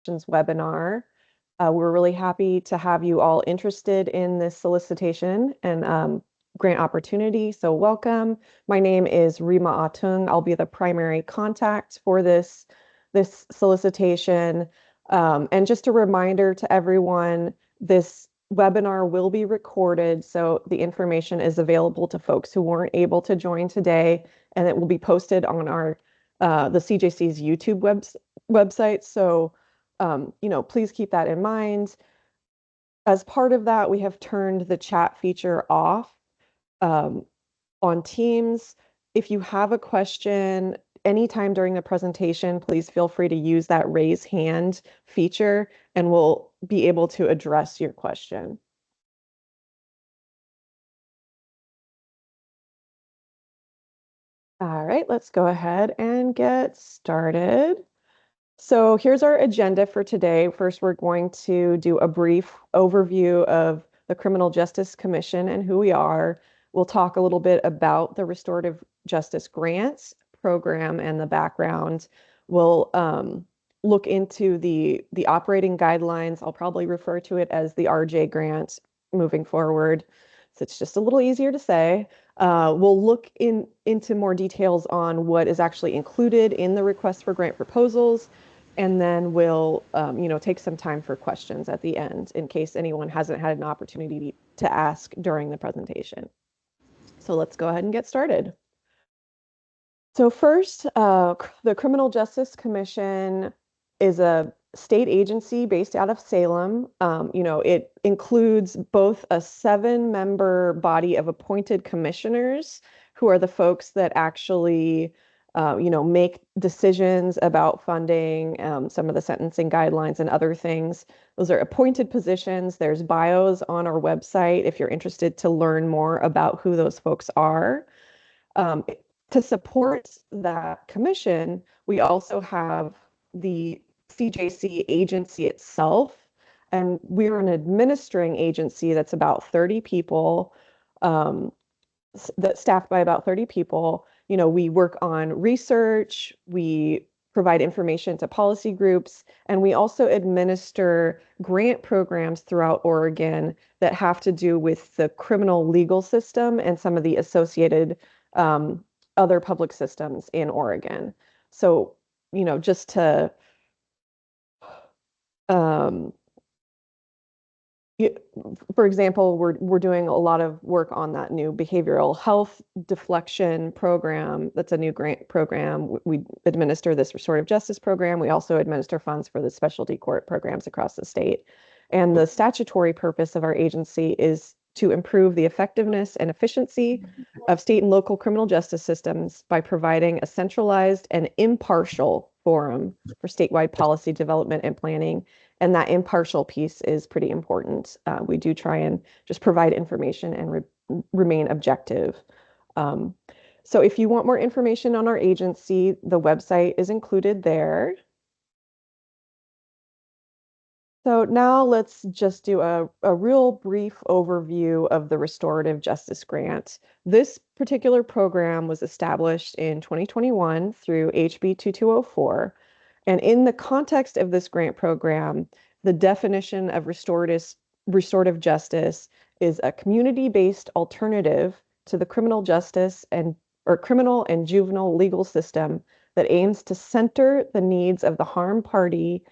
webinar. We're really happy to have you all interested in this solicitation and grant opportunity. So welcome. My name is Rima Atung. I'll be the primary contact for this solicitation. And just a reminder to everyone, this webinar will be recorded, so the information is available to folks who weren't able to join today, and it will be posted on our the CJC's YouTube website. So, please keep that in mind. As part of that, we have turned the chat feature off on Teams. If you have a question anytime during the presentation, please feel free to use that raise hand feature and we'll be able to address your question. All right, let's go ahead and get started. So here's our agenda for today. First, we're going to do a brief overview of the Criminal Justice Commission and who we are. We'll talk a little bit about the Restorative Justice Grants Program and the background. We'll look into the operating guidelines. I'll probably refer to it as the RJ grant moving forward. So it's just a little easier to say. We'll look into more details on what is actually included in the request for grant proposals, and then we'll take some time for questions at the end in case anyone hasn't had an opportunity to ask during the presentation. So let's go ahead and get started. So first, the Criminal Justice Commission is a state agency based out of Salem. It includes both a 7-member body of appointed commissioners who are the folks that actually, make decisions about funding, some of the sentencing guidelines and other things. Those are appointed positions. There's bios on our website if you're interested to learn more about who those folks are. To support that commission, we also have the CJC agency itself, and we're an administering agency that's about 30 people, that's staffed by about 30 people. We work on research, we provide information to policy groups, and we also administer grant programs throughout Oregon that have to do with the criminal legal system and some of the associated other public systems in Oregon. So, just to for example, we're doing a lot of work on that new behavioral health deflection program. That's a new grant program. We administer this restorative justice program. We also administer funds for the specialty court programs across the state. And the statutory purpose of our agency is to improve the effectiveness and efficiency of state and local criminal justice systems by providing a centralized and impartial forum for statewide policy development and planning. And that impartial piece is pretty important. We do try and just provide information and remain objective. So if you want more information on our agency, the website is included there. So now let's just do a real brief overview of the Restorative Justice Grant. This particular program was established in 2021 through HB 2204. And in the context of this grant program, the definition of restorative justice is a community-based alternative to the criminal justice or criminal and juvenile legal system that aims to center the needs of the harmed party,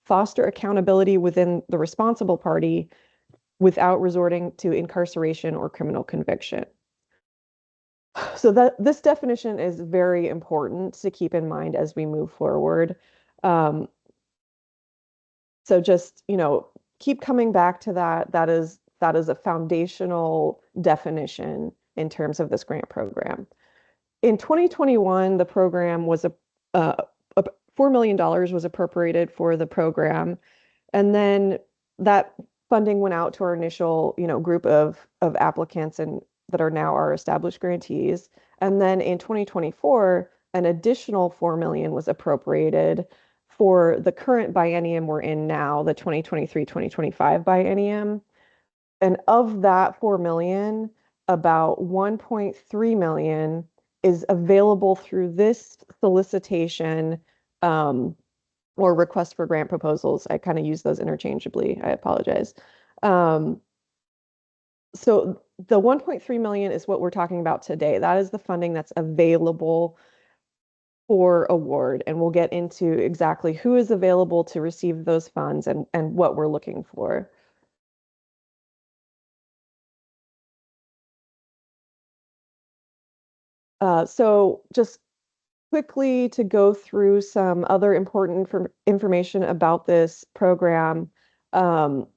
foster accountability within the responsible party without resorting to incarceration or criminal conviction. So this definition is very important to keep in mind as we move forward. So just, keep coming back to that. That is a foundational definition in terms of this grant program. In 2021, the program was $4 million was appropriated for the program. And then that funding went out to our initial, group of applicants and that are now our established grantees. And then in 2024, an additional $4 million was appropriated for the current biennium we're in now, the 2023-2025 biennium. And of that $4 million, about $1.3 million is available through this solicitation or request for grant proposals. I kind of use those interchangeably. I apologize. Um, so the 1.3 million is what we're talking about today. That is the funding that's available for award, and we'll get into exactly who is available to receive those funds and what we're looking for. So just quickly to go through some other important information about this program. Um,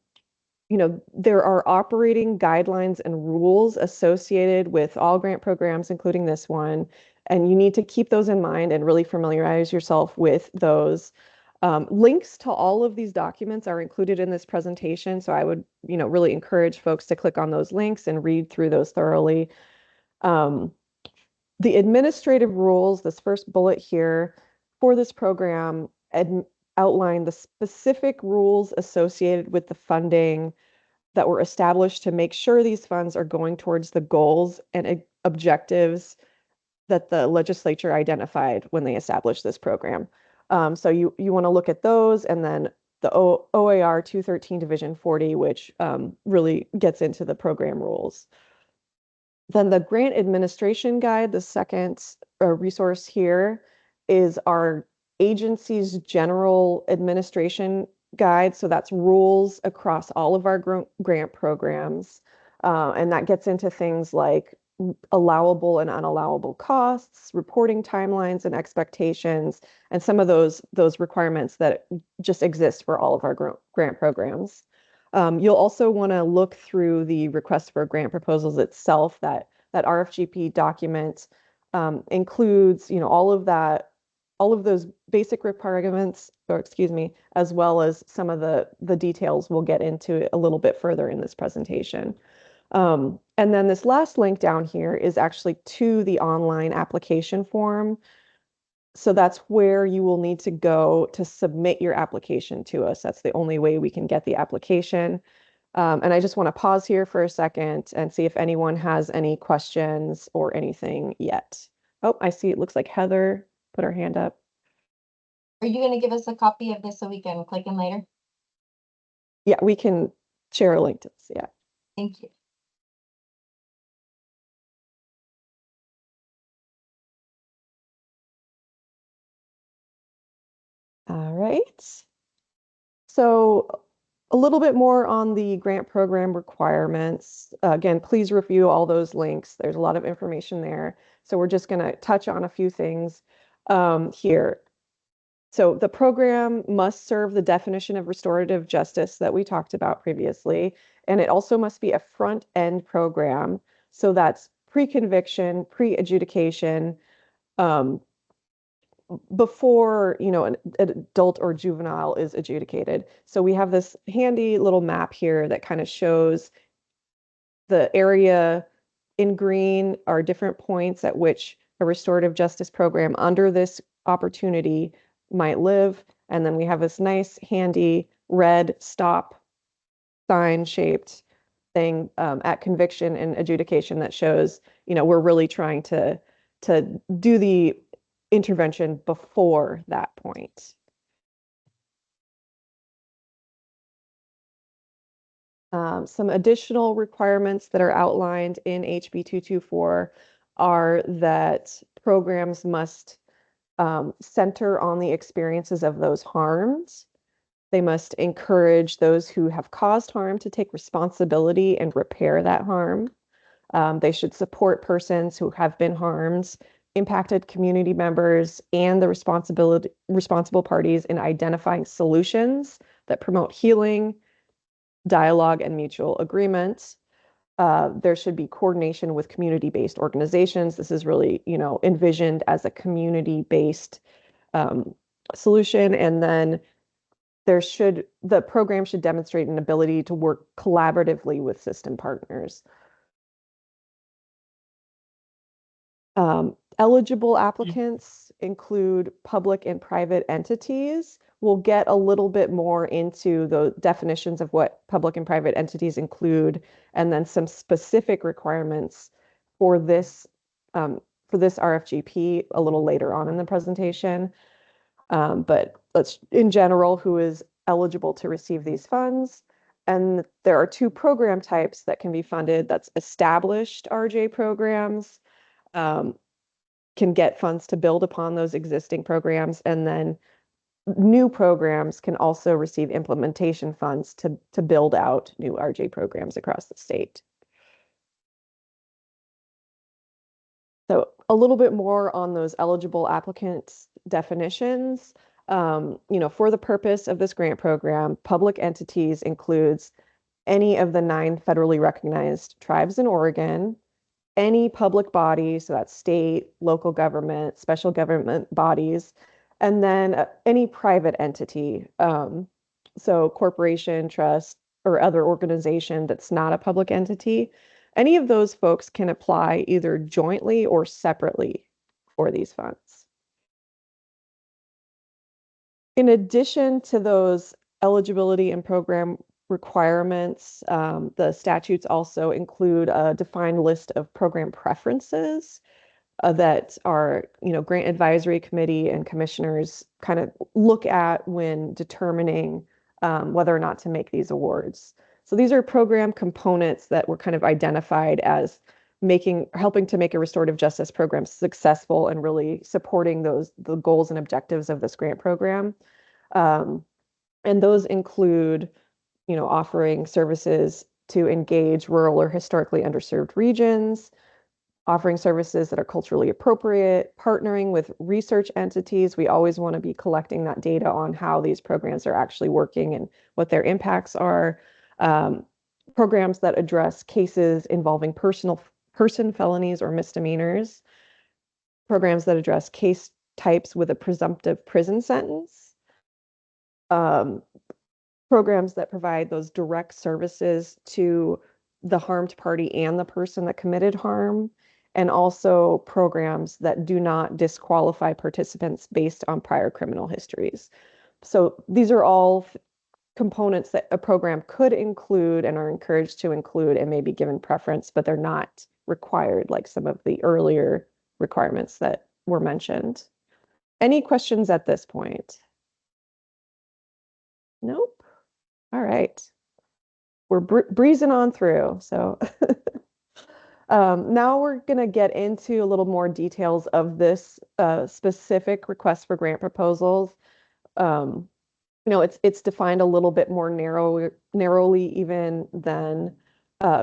there are operating guidelines and rules associated with all grant programs, including this one, and you need to keep those in mind and really familiarize yourself with those. Links to all of these documents are included in this presentation, so I would, really encourage folks to click on those links and read through those thoroughly. Um, the administrative rules, this first bullet here for this program, outline the specific rules associated with the funding that were established to make sure these funds are going towards the goals and objectives that the legislature identified when they established this program. So you want to look at those, and then the OAR 213 Division 40, which really gets into the program rules. Then the grant administration guide, the second resource here, is our agency's general administration guide. So that's rules across all of our grant programs. And that gets into things like allowable and unallowable costs, reporting timelines and expectations, and some of those requirements that just exist for all of our grant programs. You'll also want to look through the request for grant proposals itself. That RFGP document includes, all of that, all of those basic requirements, or excuse me, as well as some of the details we'll get into a little bit further in this presentation. And then this last link down here is actually to the online application form. So that's where you will need to go to submit your application to us. That's the only way we can get the application. And I just want to pause here for a second and see if anyone has any questions or anything yet. Oh, I see it looks like Heather put her hand up. Are you going to give us a copy of this so we can click in later? Yeah, we can share a link to this. Yeah. Thank you. All right. So a little bit more on the grant program requirements. Again, please review all those links. There's a lot of information there. So we're just going to touch on a few things here. So the program must serve the definition of restorative justice that we talked about previously, and it also must be a front-end program. So that's pre-conviction, pre-adjudication, um, before an adult or juvenile is adjudicated. So we have this handy little map here that kind of shows the area in green are different points at which a restorative justice program under this opportunity might live. And then we have this nice handy red stop sign shaped thing at conviction and adjudication that shows, we're really trying to do the intervention before that point. Some additional requirements that are outlined in HB 224 are that programs must center on the experiences of those harmed. They must encourage those who have caused harm to take responsibility and repair that harm. They should support persons who have been harmed, impacted community members, and the responsible parties in identifying solutions that promote healing, dialogue, and mutual agreement. There should be coordination with community-based organizations. This is really, envisioned as a community-based solution. And then the program should demonstrate an ability to work collaboratively with system partners. Eligible applicants include public and private entities. We'll get a little bit more into the definitions of what public and private entities include, and then some specific requirements for this RFGP a little later on in the presentation. But that's in general who is eligible to receive these funds. And there are two program types that can be funded. That's established RJ programs, um, can get funds to build upon those existing programs, and then new programs can also receive implementation funds to build out new RJ programs across the state. So a little bit more on those eligible applicants definitions. For the purpose of this grant program, public entities includes any of the 9 federally recognized tribes in Oregon, any public body, so that's state, local government, special government bodies, and then any private entity, so corporation, trust, or other organization that's not a public entity. Any of those folks can apply either jointly or separately for these funds. In addition to those eligibility and program requirements, the statutes also include a defined list of program preferences that are, grant advisory committee and commissioners kind of look at when determining whether or not to make these awards. So these are program components that were kind of identified as helping to make a restorative justice program successful and really supporting the goals and objectives of this grant program. Um, and those include, offering services to engage rural or historically underserved regions, offering services that are culturally appropriate, partnering with research entities. We always want to be collecting that data on how these programs are actually working and what their impacts are. Um, Programs that address cases involving person felonies or misdemeanors. Programs that address case types with a presumptive prison sentence. Um, Programs that provide those direct services to the harmed party and the person that committed harm, and also programs that do not disqualify participants based on prior criminal histories. So these are all components that a program could include and are encouraged to include and may be given preference, but they're not required like some of the earlier requirements that were mentioned. Any questions at this point? Nope. All right. We're breezing on through. So now we're going to get into a little more details of this specific request for grant proposals. Um, it's defined a little bit more narrowly even than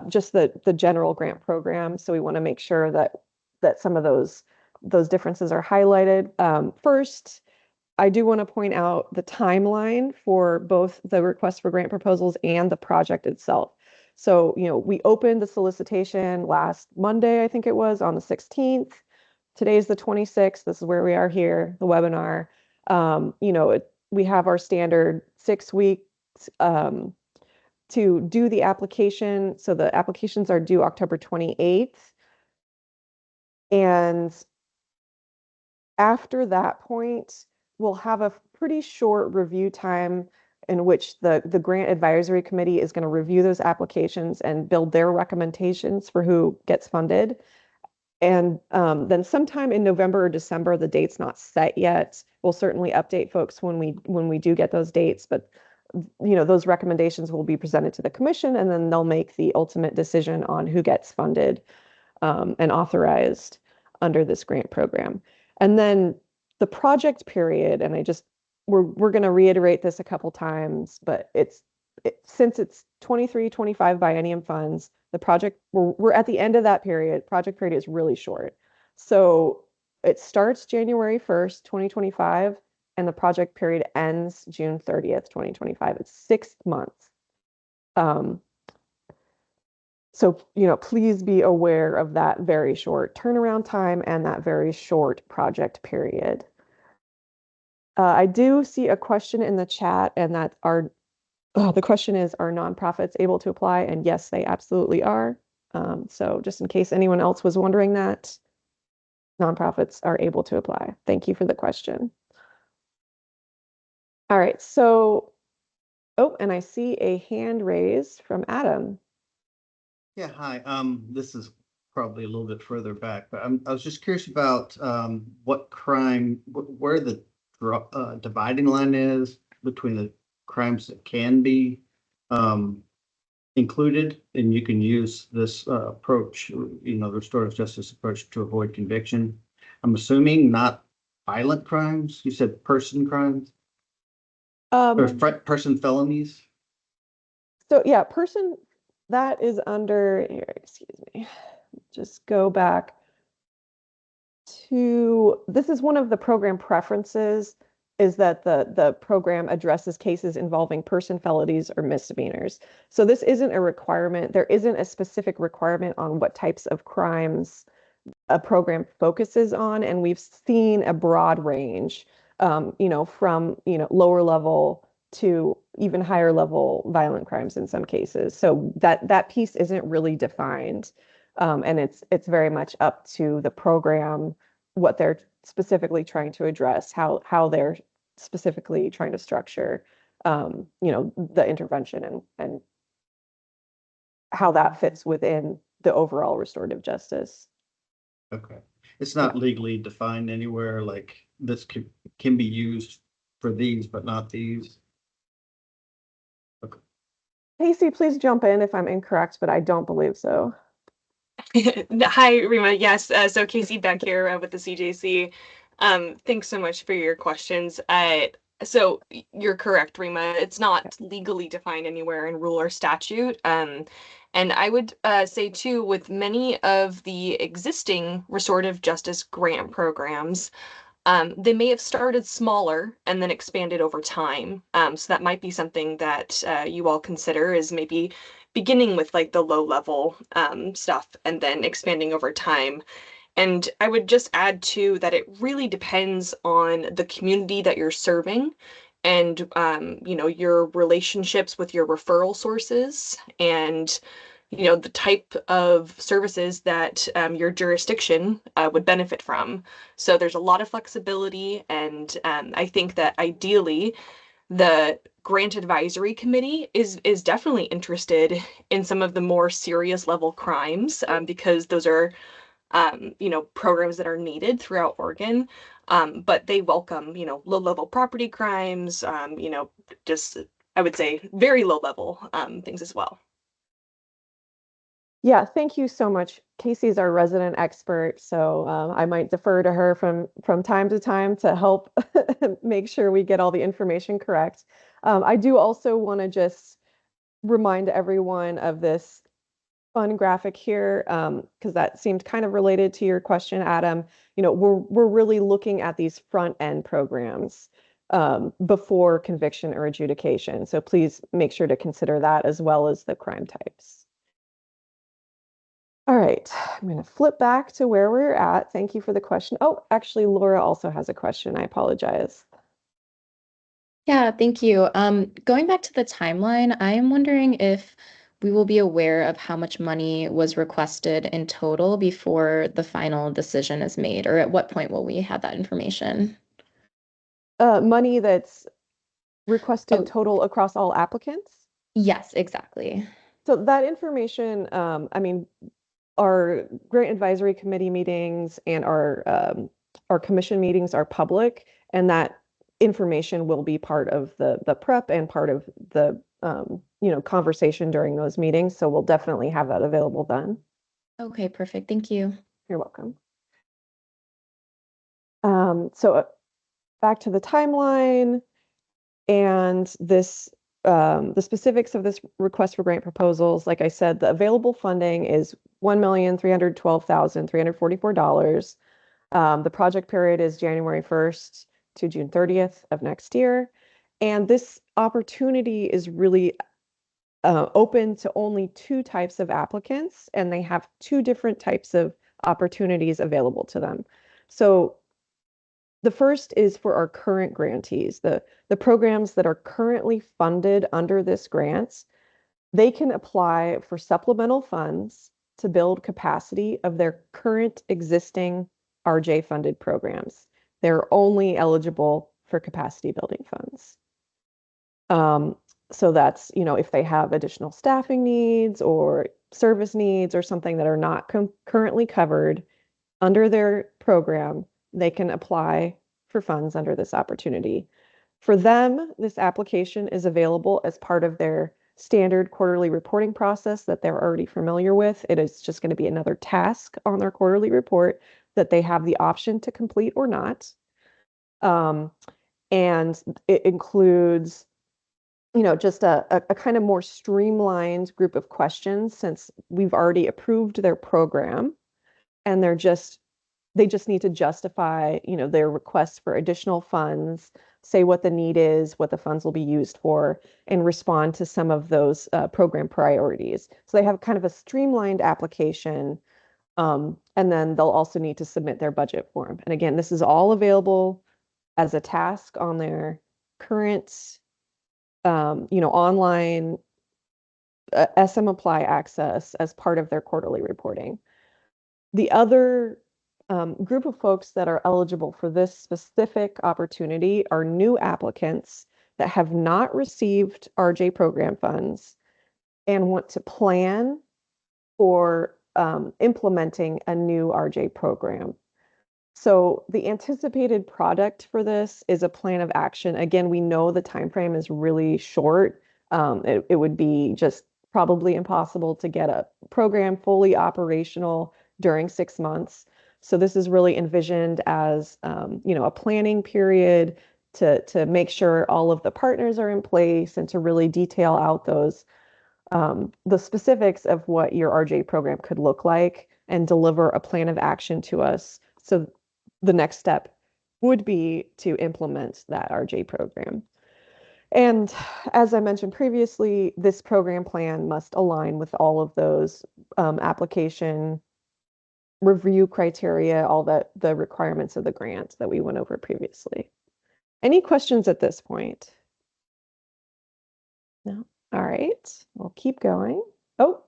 just the general grant program. So we want to make sure that some of those differences are highlighted. First, I do want to point out the timeline for both the request for grant proposals and the project itself. So, we opened the solicitation last Monday, I think it was, on the 16th. Today's the 26th. This is where we are here, the webinar. We have our standard 6 weeks to do the application. So the applications are due October 28th. And after that point, we'll have a pretty short review time in which the grant advisory committee is going to review those applications and build their recommendations for who gets funded. And then sometime in November or December, the date's not set yet. We'll certainly update folks when we do get those dates, but those recommendations will be presented to the commission, and then they'll make the ultimate decision on who gets funded and authorized under this grant program. And then the project period, and we're going to reiterate this a couple times, but since it's 23-25 biennium funds, the project, we're at the end of that period. Project period is really short. So it starts January 1st, 2025, and the project period ends June 30th, 2025. It's 6 months. So, please be aware of that very short turnaround time and that very short project period. I do see a question in the chat, and that the question is, are nonprofits able to apply? And yes, they absolutely are. So just in case anyone else was wondering that, nonprofits are able to apply. Thank you for the question. All right, so, and I see a hand raised from Adam. Yeah, hi. This is probably a little bit further back, but I was just curious about what crime, where the dividing line is between the crimes that can be included, and you can use this approach, the restorative justice approach to avoid conviction. I'm assuming not violent crimes. You said person crimes or person felonies. So yeah, person that is under here, excuse me. Just go back to this is one of the program preferences is that the program addresses cases involving person felonies or misdemeanors. So this isn't a requirement. There isn't a specific requirement on what types of crimes a program focuses on, and we've seen a broad range, from lower level to even higher level violent crimes in some cases. So that piece isn't really defined, and it's very much up to the program what they're specifically trying to address, how they're specifically trying to structure, the intervention and how that fits within the overall restorative justice. Okay. It's not legally defined anywhere, like this can be used for these, but not these. Okay. Casey, please jump in if I'm incorrect, but I don't believe so. Hi, Rima. Yes, so Casey back here with the CJC. Thanks so much for your questions. So you're correct, Rima. It's not legally defined anywhere in rule or statute. And I would say too, with many of the existing restorative justice grant programs, they may have started smaller and then expanded over time. So that might be something that you all consider is maybe beginning with like the low level stuff and then expanding over time. And I would just add too that it really depends on the community that you're serving and your relationships with your referral sources and the type of services that your jurisdiction would benefit from. So there's a lot of flexibility, and I think that ideally the grant advisory committee is definitely interested in some of the more serious level crimes because those are programs that are needed throughout Oregon. But they welcome, low level property crimes, just I would say very low level things as well. Yeah, thank you so much. Casey's our resident expert, so I might defer to her from time to time to help make sure we get all the information correct. I do also want to just remind everyone of this fun graphic here, because that seemed kind of related to your question, Adam. We're really looking at these front end programs before conviction or adjudication. So please make sure to consider that as well as the crime types. All right, I'm going to flip back to where we're at. Thank you for the question. Oh, actually, Laura also has a question. I apologize. Yeah, thank you. Going back to the timeline, I am wondering if we will be aware of how much money was requested in total before the final decision is made, or at what point will we have that information? Money that's requested Oh. total across all applicants? Yes, exactly. So that information, our grant advisory committee meetings and our commission meetings are public, and that information will be part of the prep and part of the conversation during those meetings. So we'll definitely have that available then. Okay, perfect. Thank you. You're welcome. So back to the timeline and this the specifics of this request for grant proposals. Like I said, the available funding is $1,312,344. The project period is January 1st to June 30th of next year. And this opportunity is really open to only two types of applicants, and they have two different types of opportunities available to them. So the first is for our current grantees, the programs that are currently funded under this grant. They can apply for supplemental funds to build capacity of their current existing RJ funded programs. They're only eligible for capacity building funds. So that's, if they have additional staffing needs or service needs or something that are not currently covered under their program, they can apply for funds under this opportunity. For them, this application is available as part of their standard quarterly reporting process that they're already familiar with. It is just going to be another task on their quarterly report that they have the option to complete or not. And it includes, just a kind of more streamlined group of questions since we've already approved their program and they just need to justify, their requests for additional funds, say what the need is, what the funds will be used for, and respond to some of those program priorities. So they have kind of a streamlined application, and then they'll also need to submit their budget form. And again, this is all available as a task on their current, online SM Apply access as part of their quarterly reporting. The other group of folks that are eligible for this specific opportunity are new applicants that have not received RJ program funds and want to plan for implementing a new RJ program. So the anticipated product for this is a plan of action. Again, we know the time frame is really short. It would be just probably impossible to get a program fully operational during 6 months. So this is really envisioned as a planning period to make sure all of the partners are in place and to really detail out those the specifics of what your RJ program could look like and deliver a plan of action to us. So the next step would be to implement that RJ program. And as I mentioned previously, this program plan must align with all of those application review criteria, all the requirements of the grant that we went over previously. Any questions at this point? No? All right, we'll keep going. Oh,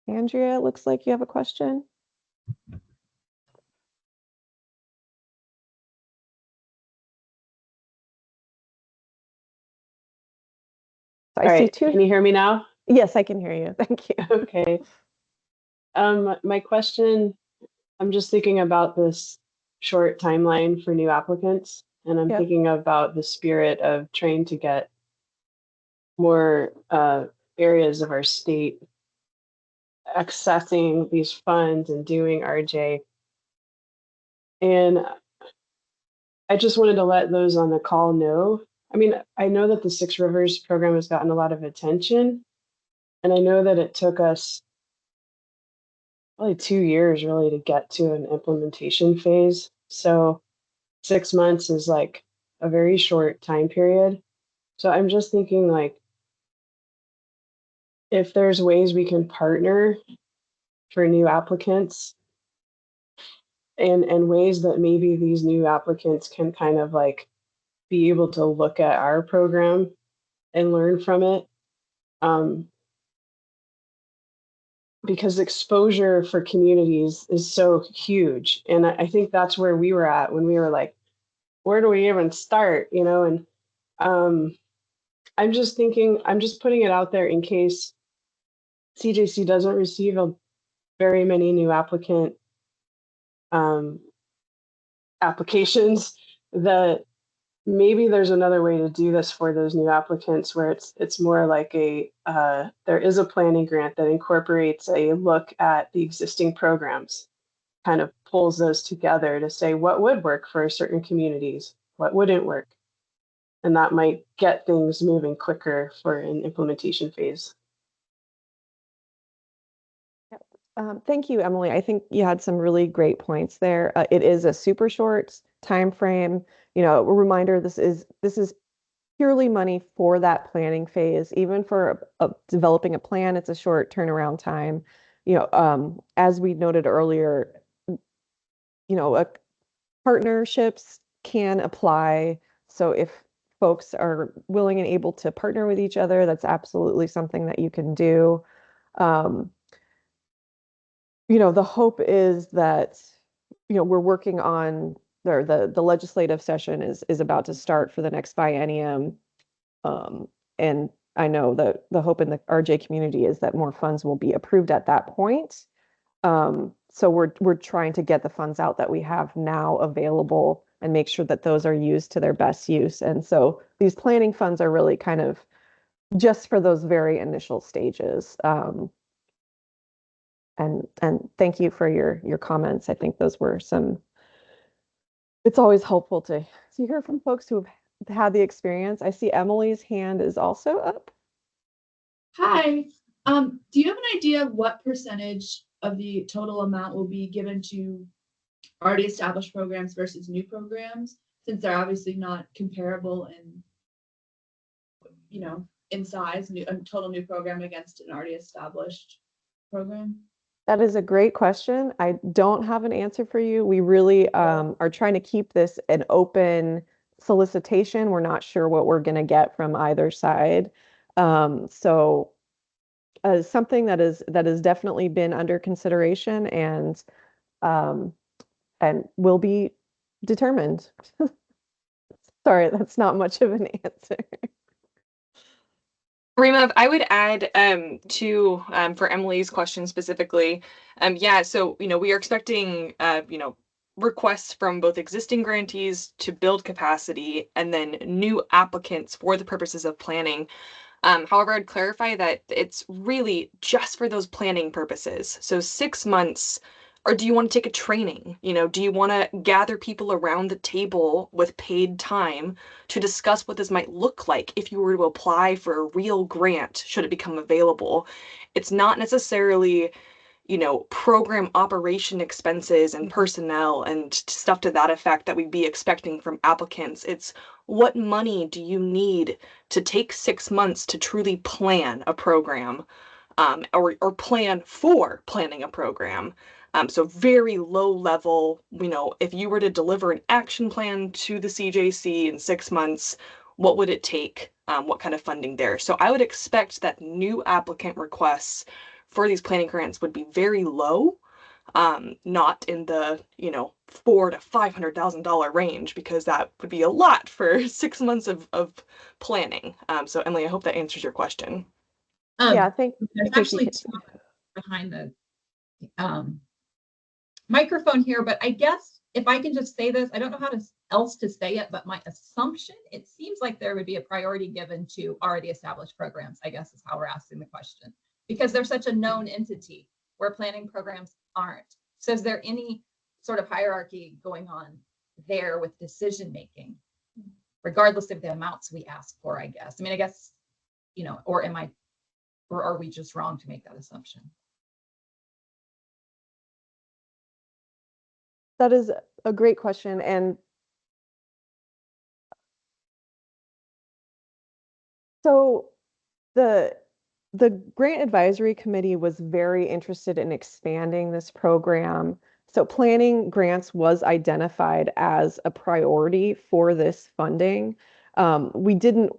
Andrea, looks like you have a question. All right, can you hear me now? Yes, I can hear you. Thank you. Okay. My question, I'm just thinking about this short timeline for new applicants, and I'm Yep. thinking about the spirit of trying to get more areas of our state accessing these funds and doing RJ. And I just wanted to let those on the call know. I mean, I know that the Six Rivers program has gotten a lot of attention, and I know that it took us probably 2 years really to get to an implementation phase. So 6 months is like a very short time period. So I'm just thinking like if there's ways we can partner for new applicants and ways that maybe these new applicants can kind of like be able to look at our program and learn from it. Because exposure for communities is so huge. And I think that's where we were at when we were like, where do we even start? And I'm just thinking, I'm just putting it out there in case CJC doesn't receive very many new applications, that maybe there's another way to do this for those new applicants where it's more like there is a planning grant that incorporates a look at the existing programs, kind of pulls those together to say what would work for certain communities, what wouldn't work. And that might get things moving quicker for an implementation phase. Thank you, Emily. I think you had some really great points there. It is a super short time frame. A reminder, this is purely money for that planning phase. Even for developing a plan, it's a short turnaround time. As we noted earlier, partnerships can apply. So if folks are willing and able to partner with each other, that's absolutely something that you can do. The hope is that, we're working on the legislative session is about to start for the next biennium. And I know that the hope in the RJ community is that more funds will be approved at that point. So we're trying to get the funds out that we have now available and make sure that those are used to their best use. And so these planning funds are really kind of just for those very initial stages. And thank you for your comments. I think those were some, it's always helpful to hear from folks who have had the experience. I see Emily's hand is also up. Hi. Do you have an idea of what percentage of the total amount will be given to already established programs versus new programs, since they're obviously not comparable in, in size, a total new program against an already established program? That is a great question. I don't have an answer for you. We really are trying to keep this an open solicitation. We're not sure what we're going to get from either side. So something that has definitely been under consideration and will be determined. Sorry, that's not much of an answer. Rima, if I would add to for Emily's question specifically, yeah, so we are expecting requests from both existing grantees to build capacity and then new applicants for the purposes of planning. However, I'd clarify that it's really just for those planning purposes. So 6 months, or do you want to take a training? Do you want to gather people around the table with paid time to discuss what this might look like if you were to apply for a real grant should it become available? It's not necessarily program operation expenses and personnel and stuff to that effect that we'd be expecting from applicants. It's what money do you need to take 6 months to truly plan a program, or plan for planning a program. So very low level, if you were to deliver an action plan to the CJC in 6 months, what would it take? What kind of funding there? So I would expect that new applicant requests for these planning grants would be very low, not in the $400,000 to $500,000 range, because that would be a lot for 6 months of planning. So Emily, I hope that answers your question. Yeah, I think there's actually two behind the microphone here, but I guess if I can just say this, I don't know how else to say it, but my assumption, it seems like there would be a priority given to already established programs, I guess is how we're asking the question, because they're such a known entity where planning programs aren't. So is there any sort of hierarchy going on there with decision making, regardless of the amounts we ask for, I guess? I mean, I guess, or are we just wrong to make that assumption? That is a great question. And so the grant advisory committee was very interested in expanding this program. So planning grants was identified as a priority for this funding. We didn't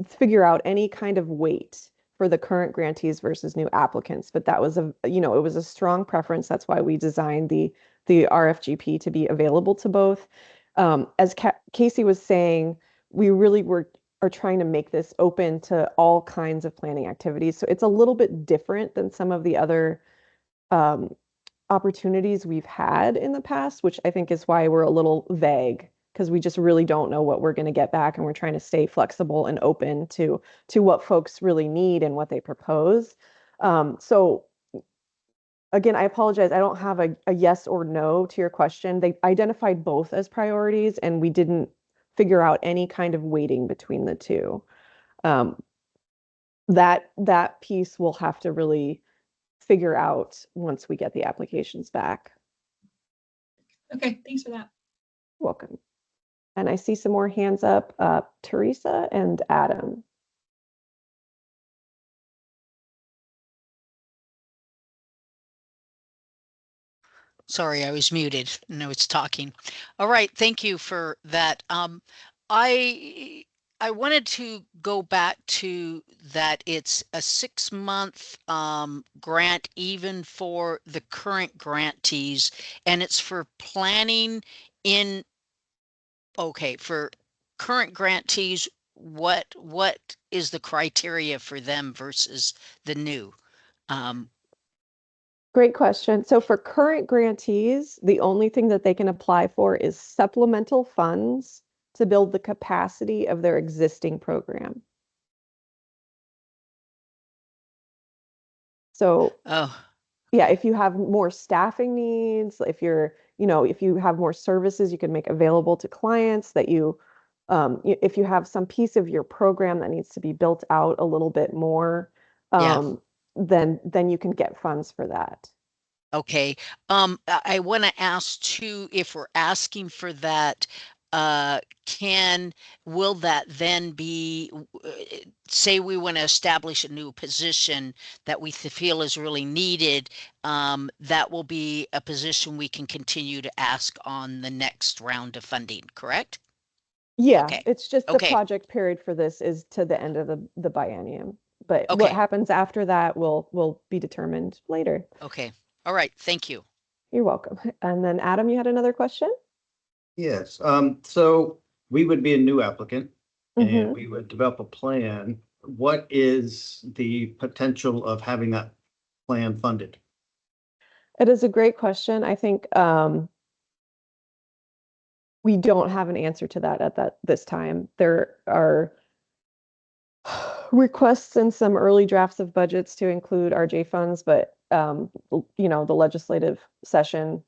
figure out any kind of weight for the current grantees versus new applicants, but that was it was a strong preference. That's why we designed the RFGP to be available to both. As Casey was saying, we really are trying to make this open to all kinds of planning activities. So it's a little bit different than some of the other opportunities we've had in the past, which I think is why we're a little vague, because we just really don't know what we're going to get back, and we're trying to stay flexible and open to what folks really need and what they propose. So again, I apologize. I don't have a yes or no to your question. They identified both as priorities, and we didn't figure out any kind of weighting between the two. That piece we'll have to really figure out once we get the applications back. Okay, thanks for that. You're welcome. And I see some more hands up, Teresa and Adam. Sorry, I was muted. No, it's talking. All right, thank you for that. I wanted to go back to that it's a 6-month grant even for the current grantees, and it's for planning in, okay, for current grantees, what is the criteria for them versus the new? Great question. So for current grantees, the only thing that they can apply for is supplemental funds to build the capacity of their existing program. So Oh, yeah, if you have more staffing needs, if you're, if you have more services you can make available to clients that if you have some piece of your program that needs to be built out a little bit more, yeah. then you can get funds for that. Okay. I want to ask too, if we're asking for that, will that then be, say we want to establish a new position that we feel is really needed, that will be a position we can continue to ask on the next round of funding, correct? Yeah, Okay. it's just the Okay. project period for this is to the end of the biennium. But what Okay. happens after that will be determined later. Okay. All right. Thank you. You're welcome. And then Adam, you had another question? Yes, so we would be a new applicant and Mhm. we would develop a plan. What is the potential of having that plan funded? It is a great question. I think we don't have an answer to that at this time. There are requests in some early drafts of budgets to include RJ funds, but the legislative session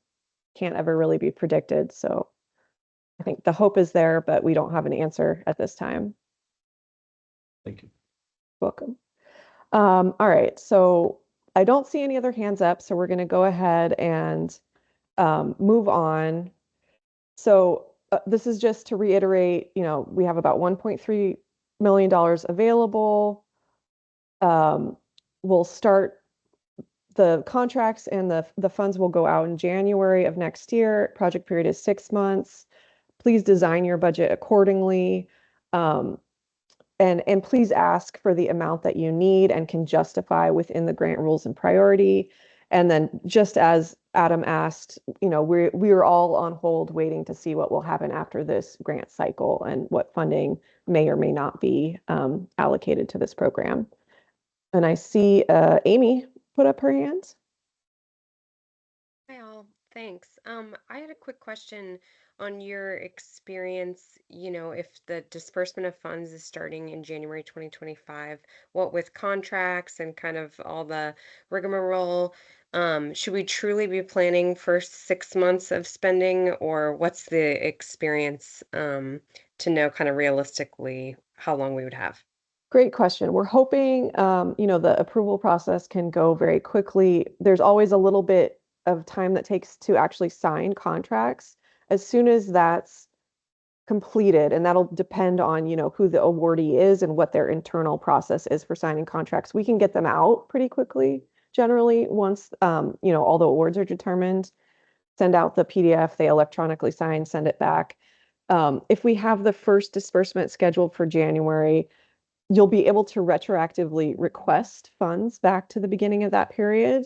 can't ever really be predicted. So I think the hope is there, but we don't have an answer at this time. Thank you. Welcome. All right, so I don't see any other hands up, so we're going to go ahead and move on. So this is just to reiterate, we have about $1.3 million available. We'll start the contracts and the funds will go out in January of next year. Project period is 6 months. Please design your budget accordingly. And please ask for the amount that you need and can justify within the grant rules and priority. And then just as Adam asked, we are all on hold waiting to see what will happen after this grant cycle and what funding may or may not be allocated to this program. And I see Amy put up her hand. Hi all, thanks. I had a quick question on your experience, if the disbursement of funds is starting in January 2025, what with contracts and kind of all the rigmarole, should we truly be planning for 6 months of spending, or what's the experience, to know kind of realistically how long we would have? Great question. We're hoping, the approval process can go very quickly. There's always a little bit of time that takes to actually sign contracts. As soon as that's completed, and that'll depend on, who the awardee is and what their internal process is for signing contracts, we can get them out pretty quickly, generally, once, all the awards are determined. Send out the PDF, they electronically sign, send it back. If we have the first disbursement scheduled for January, you'll be able to retroactively request funds back to the beginning of that period.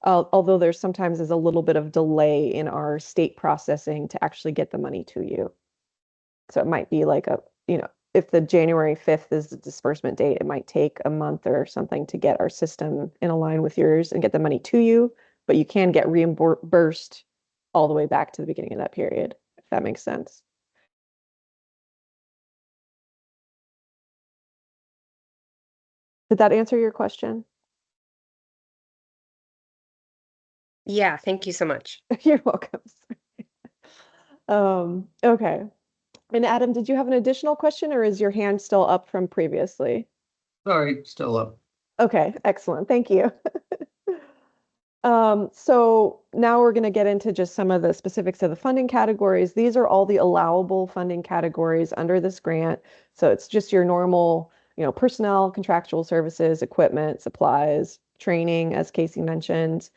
Although there's sometimes is a little bit of delay in our state processing to actually get the money to you. So it might be like if the January 5th is the disbursement date, it might take a month or something to get our system in a line with yours and get the money to you, but you can get reimbursed all the way back to the beginning of that period, if that makes sense. Did that answer your question? Yeah, thank you so much. You're welcome. Okay. And Adam, did you have an additional question or is your hand still up from previously? Sorry, still up. Okay, excellent. Thank you. So now we're going to get into just some of the specifics of the funding categories. These are all the allowable funding categories under this grant. So it's just your normal, personnel, contractual services, equipment, supplies, training, as Casey mentioned,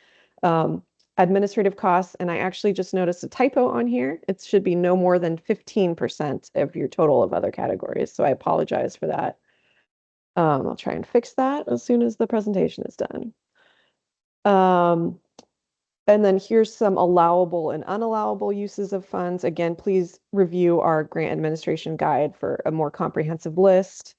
administrative costs. And I actually just noticed a typo on here. It should be no more than 15% of your total of other categories. So I apologize for that. I'll try and fix that as soon as the presentation is done. And then here's some allowable and unallowable uses of funds. Again, please review our grant administration guide for a more comprehensive list.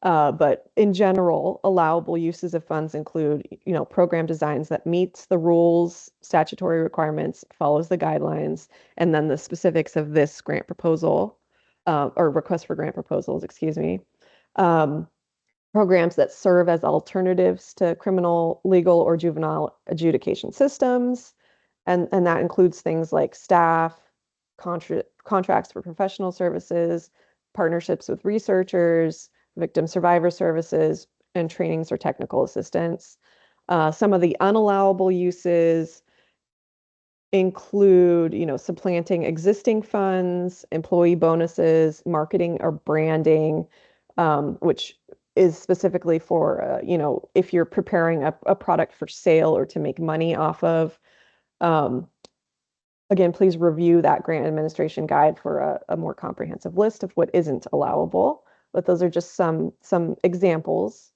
But in general, allowable uses of funds include, program designs that meets the rules, statutory requirements, follows the guidelines, and then the specifics of this grant proposal, or request for grant proposals, excuse me. Programs that serve as alternatives to criminal, legal, or juvenile adjudication systems. And that includes things like staff, contracts for professional services, partnerships with researchers, victim survivor services, and trainings or technical assistance. Some of the unallowable uses include, supplanting existing funds, employee bonuses, marketing or branding, which is specifically for, if you're preparing a product for sale or to make money off of. Again, please review that grant administration guide for a more comprehensive list of what isn't allowable. But those are just some examples.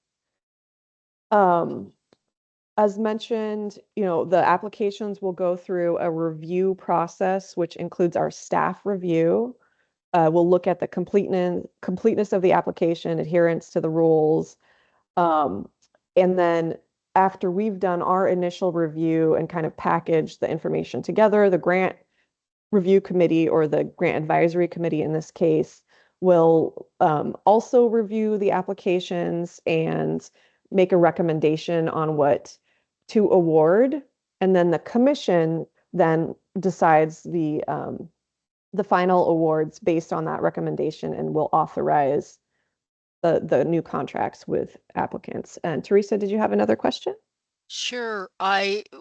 As mentioned, the applications will go through a review process, which includes our staff review. We'll look at the completeness of the application, adherence to the rules. And then after we've done our initial review and kind of packaged the information together, the grant review committee, or the grant advisory committee in this case, will also review the applications and make a recommendation on what to award. And then the commission then decides the final awards based on that recommendation and will authorize the new contracts with applicants. And Teresa, did you have another question? Sure.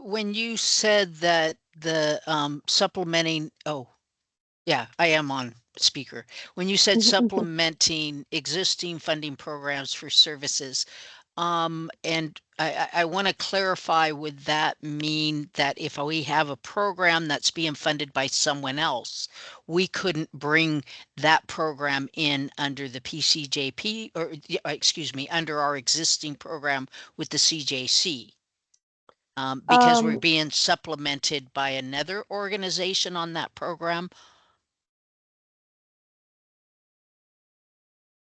When you said that the supplementing, oh, yeah, I am on speaker. When you said supplementing existing funding programs for services, and I want to clarify, would that mean that if we have a program that's being funded by someone else, we couldn't bring that program in under the PCJP, or excuse me, under our existing program with the CJC? Because we're being supplemented by another organization on that program?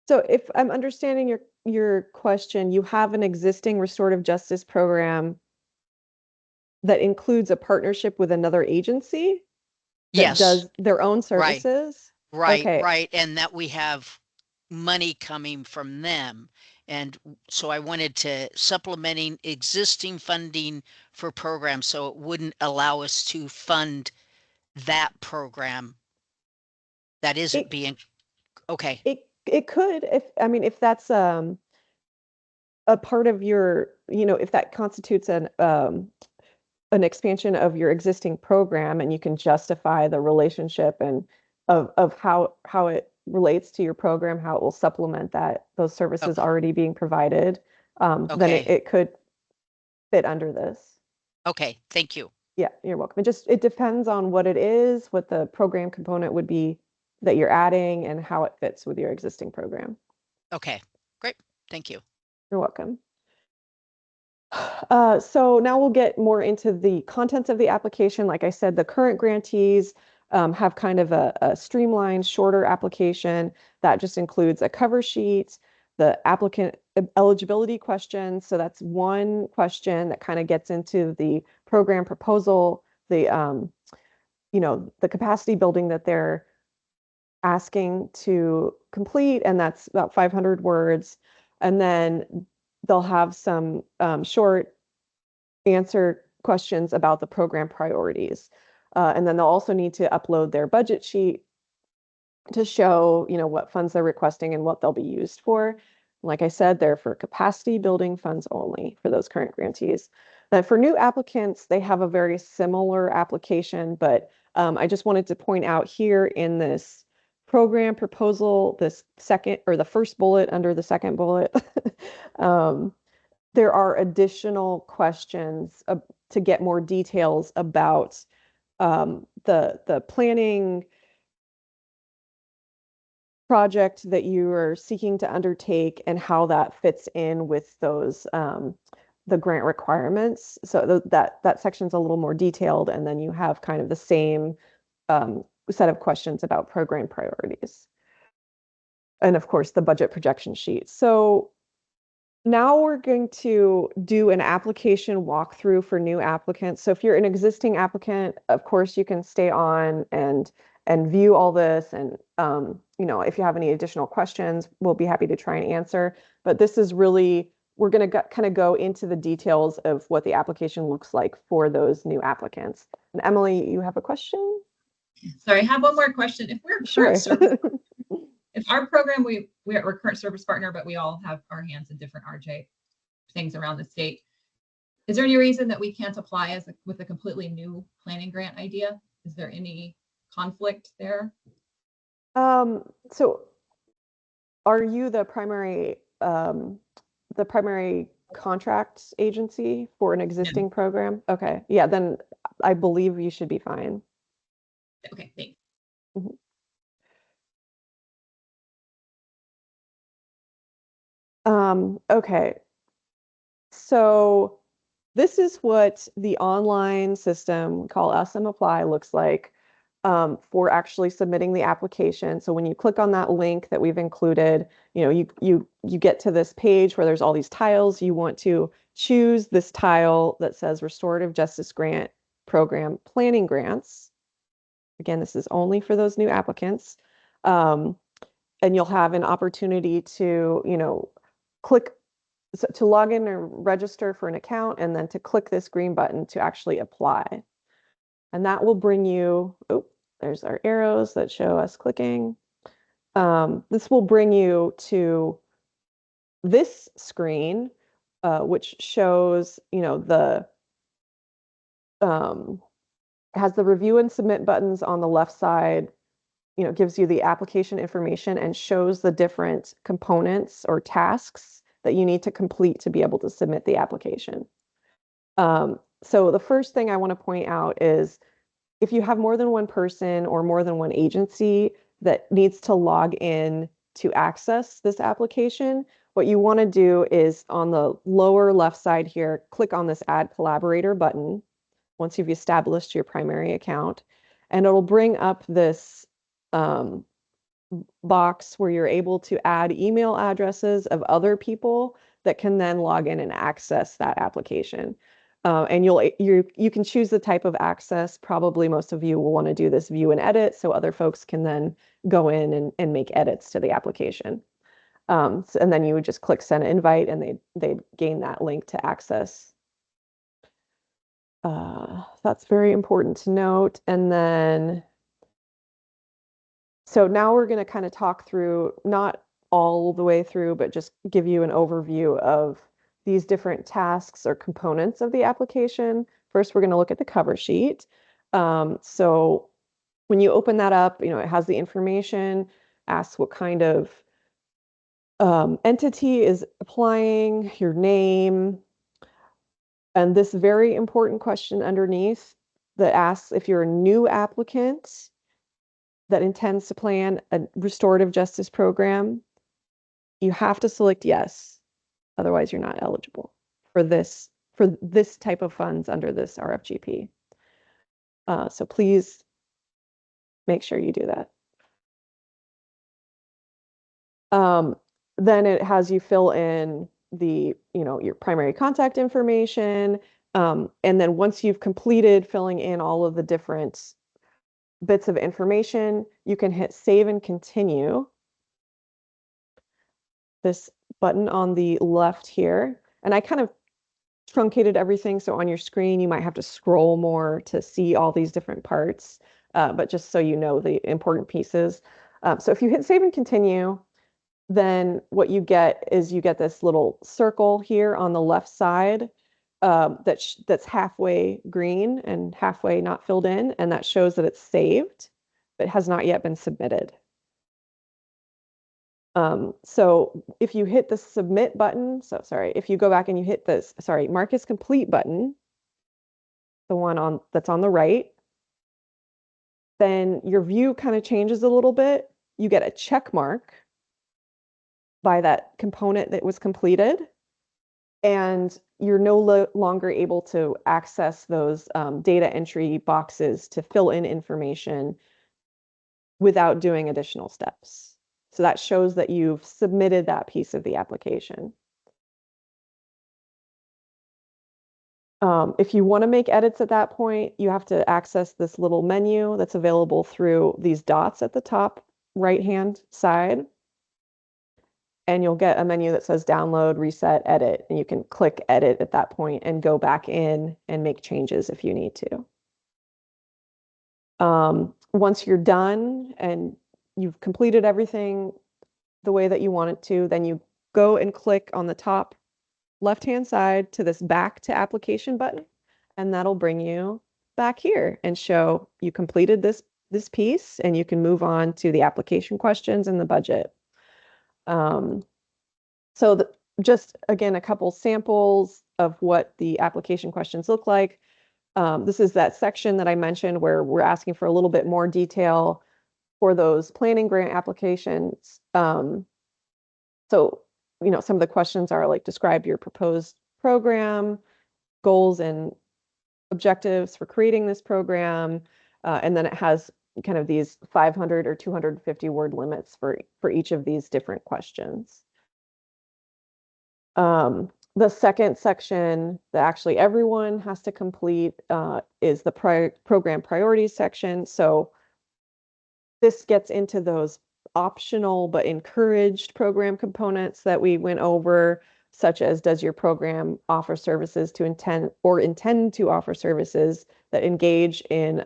So if I'm understanding your question, you have an existing restorative justice program that includes a partnership with another agency that Yes, does their own right, services? right, Okay. right. And that we have money coming from them. And so I wanted to supplementing existing funding for programs so it wouldn't allow us to fund that program that isn't It being, okay, it could, if that's a part of your, if that constitutes an expansion of your existing program and you can justify the relationship and of how it relates to your program, how it will supplement those services okay, already being provided, then okay, it could fit under this. okay, thank you. Yeah, you're welcome. It depends on what it is, what the program component would be that you're adding, and how it fits with your existing program. Okay, great, thank you. You're welcome. So now we'll get more into the contents of the application. Like I said, the current grantees have kind of a streamlined, shorter application that just includes a cover sheet, the applicant eligibility questions. So that's one question that kind of gets into the program proposal, the capacity building that they're asking to complete, and that's about 500 words. And then they'll have some short answer questions about the program priorities. And then they'll also need to upload their budget sheet to show, what funds they're requesting and what they'll be used for. Like I said, they're for capacity building funds only for those current grantees. Then for new applicants, they have a very similar application, but I just wanted to point out here in this program proposal, this second or the first bullet under the second bullet, there are additional questions to get more details about the planning project that you are seeking to undertake and how that fits in with those the grant requirements. So that section's a little more detailed, and then you have kind of the same set of questions about program priorities. and of course the budget projection sheet. So now we're going to do an application walkthrough for new applicants. So if you're an existing applicant, of course you can stay on and view all this, and you know, if you have any additional questions, we'll be happy to try and answer. But this is really, we're going to kind of go into the details of what the application looks like for those new applicants. And Emily, you have a question? Sorry, I have one more question. If we're Sure. current service, if our program, we're current service partner, but we all have our hands in different RJ things around the state. Is there any reason that we can't apply with a completely new planning grant idea? Is there any conflict there? So are you the primary contracts agency for an existing program? Okay, yeah, then I believe you should be fine. Okay, thanks. Mhm. Okay, so this is what the online system we call SM Apply looks like for actually submitting the application. So when you click on that link that we've included, you know, you get to this page where there's all these tiles. You want to choose this tile that says Restorative Justice Grant Program Planning Grants. Again, this is only for those new applicants. And you'll have an opportunity to, you know, click to log in or register for an account, and then to click this green button to actually apply. And that will bring you, oh, there's our arrows that show us clicking. This will bring you to this screen, which shows, you know, has the review and submit buttons on the left side, you know, gives you the application information and shows the different components or tasks that you need to complete to be able to submit the application. So the first thing I want to point out is if you have more than one person or more than one agency that needs to log in to access this application, what you want to do is on the lower left side here, click on this Add Collaborator button once you've established your primary account, and it'll bring up this box where you're able to add email addresses of other people that can then log in and access that application. And you can choose the type of access. Probably most of you will want to do this view and edit, so other folks can then go in and make edits to the application. And then you would just click send invite, and they'd gain that link to access. That's very important to note. And then, so now we're going to kind of talk through, not all the way through, but just give you an overview of these different tasks or components of the application. First, we're going to look at the cover sheet. So when you open that up, you know, it has the information, asks what kind of entity is applying, your name, and this very important question underneath that asks if you're a new applicant that intends to plan a restorative justice program, you have to select yes. Otherwise, you're not eligible for this type of funds under this RFGP. So please make sure you do that. Then it has you fill in the, you know, your primary contact information. And then once you've completed filling in all of the different bits of information, you can hit save and continue. This button on the left here. And I kind of truncated everything, so on your screen you might have to scroll more to see all these different parts, but just so you know the important pieces. So if you hit save and continue, then what you get is you get this little circle here on the left side that's halfway green and halfway not filled in, and that shows that it's saved but has not yet been submitted. So if you hit the submit button, so sorry, if you go back and you hit this, sorry, mark as complete button, the one that's on the right, then your view kind of changes a little bit. You get a check mark by that component that was completed, and you're no longer able to access those data entry boxes to fill in information without doing additional steps. So that shows that you've submitted that piece of the application. If you want to make edits at that point, you have to access this little menu that's available through these dots at the top right-hand side. And you'll get a menu that says download, reset, edit, and you can click edit at that point and go back in and make changes if you need to. Once you're done and you've completed everything the way that you want it to, then you go and click on the top left-hand side to this back to application button, and that'll bring you back here and show you completed this piece, and you can move on to the application questions and the budget. So just again, a couple samples of what the application questions look like. This is that section that I mentioned where we're asking for a little bit more detail for those planning grant applications. So, some of the questions are like, describe your proposed program, goals and objectives for creating this program. And then it has kind of these 500 or 250 word limits for each of these different questions. The second section that actually everyone has to complete is the program priorities section. So this gets into those optional but encouraged program components that we went over, such as, does your program offer services to intend to offer services that engage in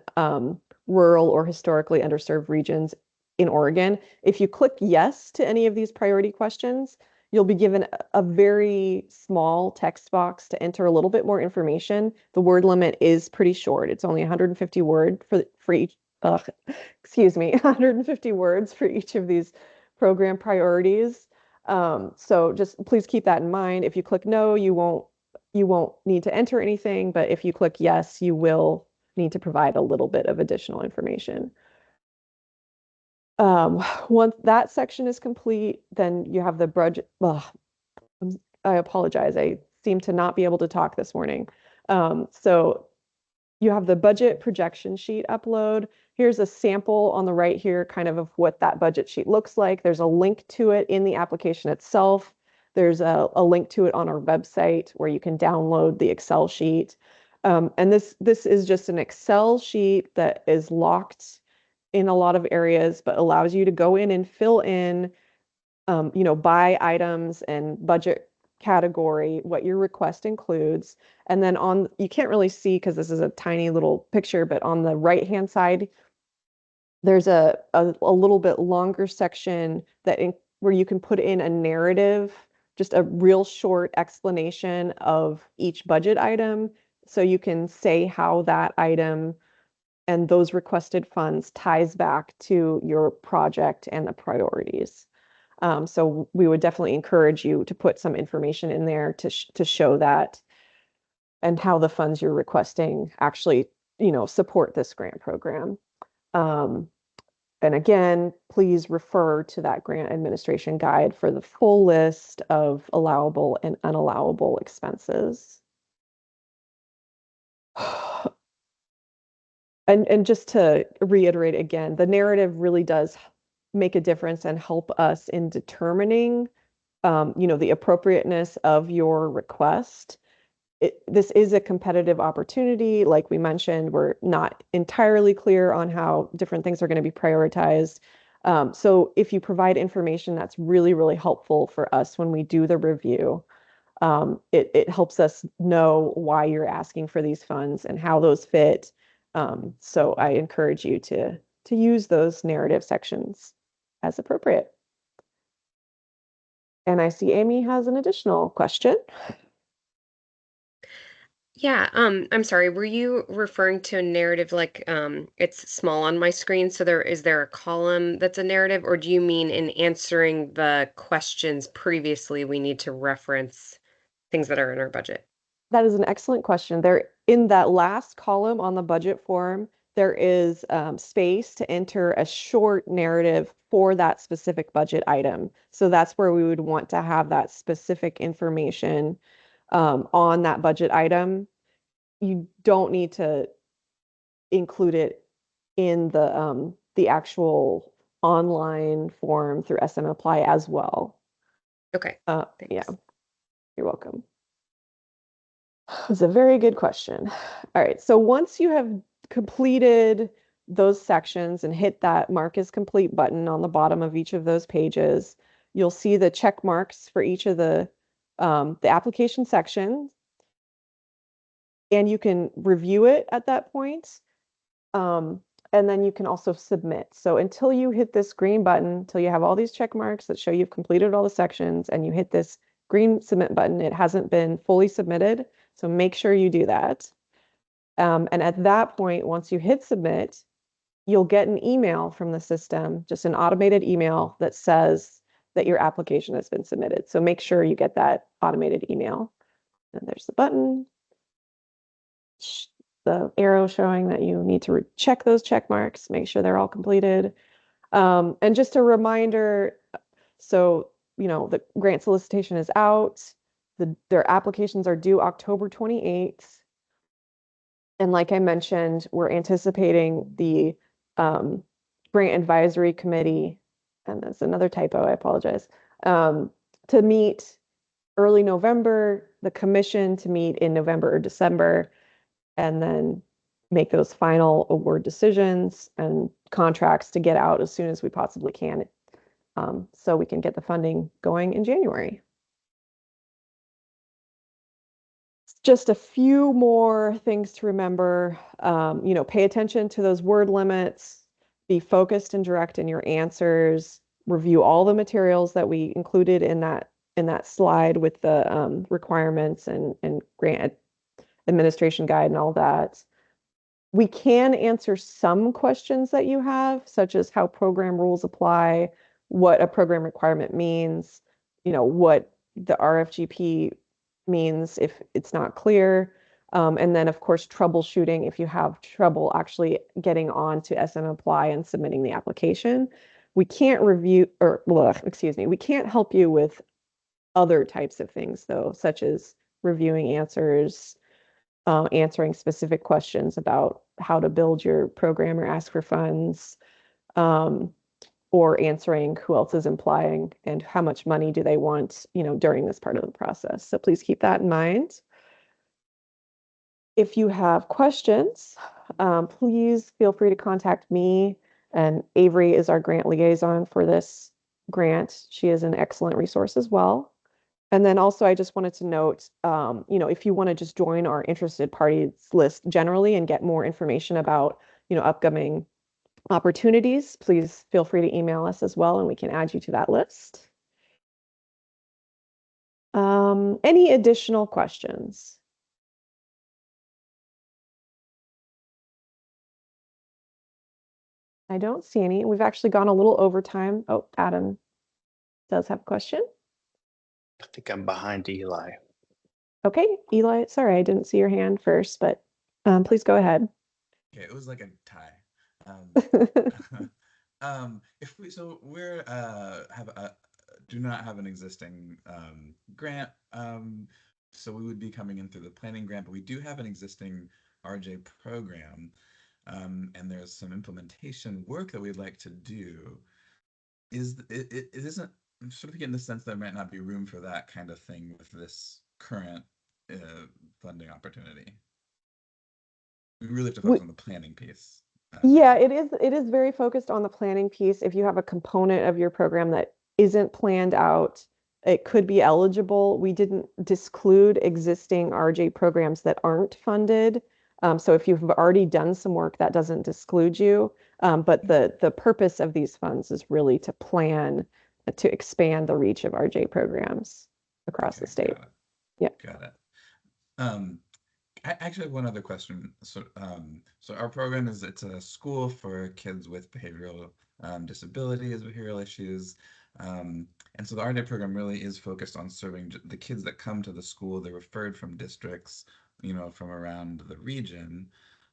rural or historically underserved regions in Oregon? If you click yes to any of these priority questions, you'll be given a very small text box to enter a little bit more information. The word limit is pretty short. It's only 150 word for each, 150 words for each of these program priorities. So just please keep that in mind. If you click no, you won't need to enter anything, but if you click yes, you will need to provide a little bit of additional information. Once that section is complete, then you have the budget. I apologize. I seem to not be able to talk this morning. So you have the budget projection sheet upload. Here's a sample on the right here, kind of what that budget sheet looks like. There's a link to it in the application itself. There's a link to it on our website where you can download the Excel sheet. And this is just an Excel sheet that is locked in a lot of areas, but allows you to go in and fill in, by items and budget category, what your request includes. And then you can't really see because this is a tiny little picture, but on the right-hand side, there's a little bit longer section where you can put in a narrative, just a real short explanation of each budget item. So you can say how that item and those requested funds ties back to your project and the priorities. So we would definitely encourage you to put some information in there to show that and how the funds you're requesting actually, support this grant program. And again, please refer to that grant administration guide for the full list of allowable and unallowable expenses. And just to reiterate again, the narrative really does make a difference and help us in determining, the appropriateness of your request. This is a competitive opportunity. Like we mentioned, we're not entirely clear on how different things are going to be prioritized. So if you provide information that's really, really helpful for us when we do the review, it helps us know why you're asking for these funds and how those fit. So I encourage you to use those narrative sections as appropriate. And I see Amy has an additional question. Yeah, I'm sorry, were you referring to a narrative like it's small on my screen, so is there a column that's a narrative, or do you mean in answering the questions previously we need to reference things that are in our budget? That is an excellent question. There, in that last column on the budget form, there is space to enter a short narrative for that specific budget item. So that's where we would want to have that specific information on that budget item. You don't need to include it in the actual online form through SM Apply as well. Okay, Yeah, thanks. you're welcome. It's a very good question. All right, so once you have completed those sections and hit that mark as complete button on the bottom of each of those pages, you'll see the check marks for each of the application sections, and you can review it at that point. And then you can also submit. So until you hit this green button, until you have all these check marks that show you've completed all the sections and you hit this green submit button, it hasn't been fully submitted. So make sure you do that. And at that point, once you hit submit, you'll get an email from the system, just an automated email that says that your application has been submitted. So make sure you get that automated email. And there's the button, the arrow showing that you need to check those check marks, make sure they're all completed. And just a reminder, so, the grant solicitation is out. Their applications are due October 28th. And like I mentioned, we're anticipating the grant advisory committee, and that's another typo, I apologize, to meet early November, the commission to meet in November or December, and then make those final award decisions and contracts to get out as soon as we possibly can, so we can get the funding going in January. Just a few more things to remember. Pay attention to those word limits, be focused and direct in your answers, review all the materials that we included in that slide with the requirements and grant administration guide and all that. We can answer some questions that you have, such as how program rules apply, what a program requirement means, what the RFGP means if it's not clear. And then, of course, troubleshooting if you have trouble actually getting on to SM Apply and submitting the application. We can't we can't help you with other types of things, though, such as reviewing answers, answering specific questions about how to build your program or ask for funds, or answering who else is applying and how much money do they want, during this part of the process. So please keep that in mind. If you have questions, please feel free to contact me, and Avery is our grant liaison for this grant. She is an excellent resource as well. And then also, I just wanted to note, if you want to just join our interested parties list generally and get more information about, upcoming opportunities, please feel free to email us as well, and we can add you to that list. Any additional questions? I don't see any. We've actually gone a little over time. Oh, Adam does have a question. I think I'm behind Eli. Okay, Eli, sorry, I didn't see your hand first, but please go ahead. Okay, it was like a tie. If we do not have an existing grant, so we would be coming in through the planning grant, but we do have an existing RJ program, and there's some implementation work that we'd like to do. It isn't. I'm sort of getting the sense there might not be room for that kind of thing with this current funding opportunity. We really have to focus on the planning piece. Yeah, it is very focused on the planning piece. If you have a component of your program that isn't planned out, it could be eligible. We didn't disclude existing RJ programs that aren't funded. So if you've already done some work, that doesn't disclude you. But the purpose of these funds is really to plan to expand the reach of RJ programs across the state. Got it. Yeah. Got it. I actually have one other question. So our program it's a school for kids with behavioral disabilities, behavioral issues. And so the RJ program really is focused on serving the kids that come to the school. They're referred from districts, from around the region.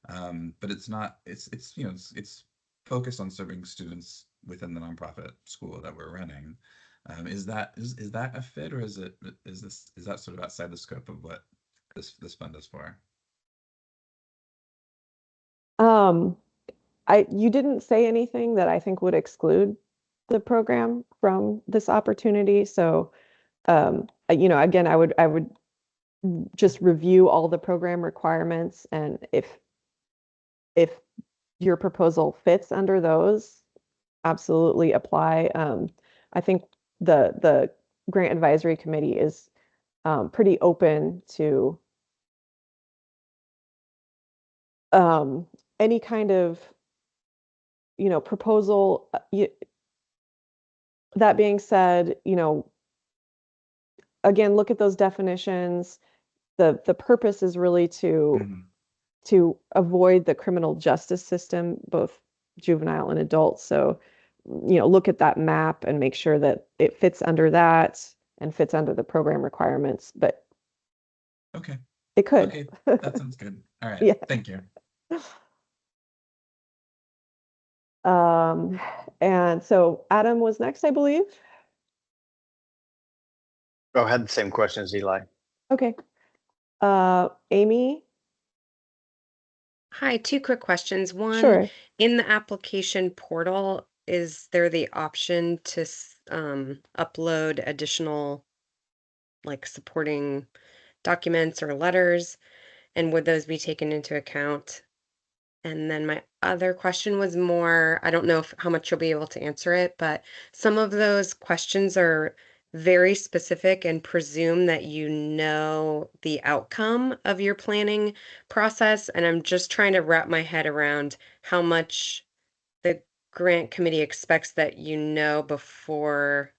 But it's not, it's focused on serving students within the nonprofit school that we're running. Is that a fit, or is that sort of outside the scope of what this fund is for? you didn't say anything that I think would exclude the program from this opportunity. So, again, I would just review all the program requirements, and if your proposal fits under those, absolutely apply. I think the grant advisory committee is pretty open to any kind of proposal. That being said, again, look at those definitions. The purpose is really Mhm. to avoid the criminal justice system, both juvenile and adult. So, look at that map and make sure that it fits under that and fits under the program requirements. But Okay. it could. Okay. That sounds good. All right. Yeah. Thank you. And so Adam was next, I believe. Oh, I had the same question as Eli. Okay. Amy, Hi, two quick questions. One, sure. in the application portal, is there the option to upload additional like supporting documents or letters? And would those be taken into account? And then my other question was more, I don't know how much you'll be able to answer it, but some of those questions are very specific and presume that you know the outcome of your planning process. And I'm just trying to wrap my head around how much the grant committee expects that you know before.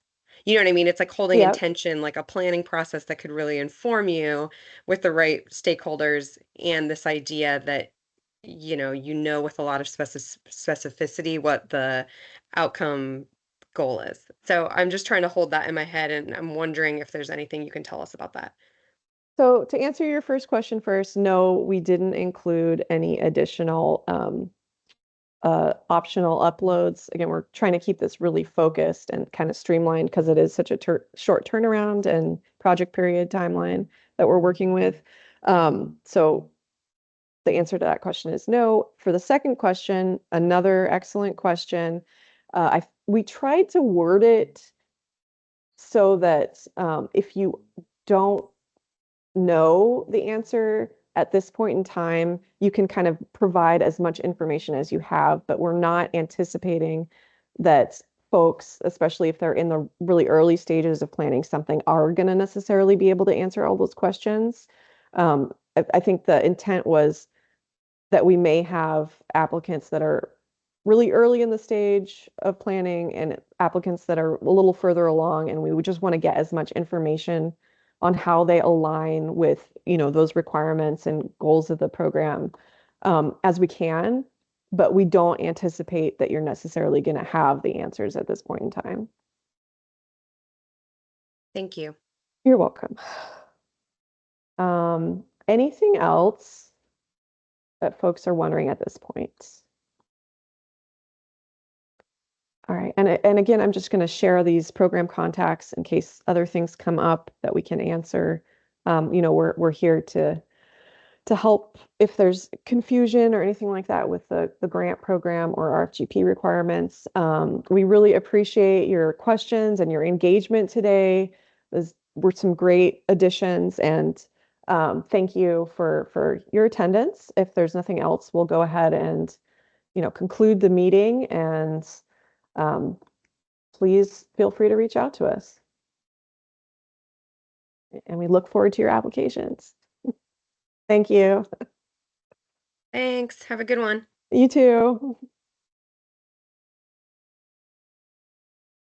You know what I mean? It's like holding Yep. intention, like a planning process that could really inform you with the right stakeholders, and this idea that with a lot of specificity what the outcome goal is. So I'm just trying to hold that in my head, and I'm wondering if there's anything you can tell us about that. So to answer your first question first, no, we didn't include any additional optional uploads. Again, we're trying to keep this really focused and kind of streamlined because it is such a short turnaround and project period timeline that we're working with. So the answer to that question is no. For the second question, another excellent question. We tried to word it so that if you don't know the answer at this point in time, you can kind of provide as much information as you have, but we're not anticipating that folks, especially if they're in the really early stages of planning something, are going to necessarily be able to answer all those questions. I think the intent was that we may have applicants that are really early in the stage of planning and applicants that are a little further along, and we would just want to get as much information on how they align with, those requirements and goals of the program as we can, but we don't anticipate that you're necessarily going to have the answers at this point in time. Thank you. You're welcome. Anything else that folks are wondering at this point? All right, and again, I'm just going to share these program contacts in case other things come up that we can answer. We're here to help if there's confusion or anything like that with the grant program or RFGP requirements. We really appreciate your questions and your engagement today. Those were some great additions, and thank you for your attendance. If there's nothing else, we'll go ahead and conclude the meeting, and please feel free to reach out to us. And we look forward to your applications. Thank you. Thanks. Have a good one. You too.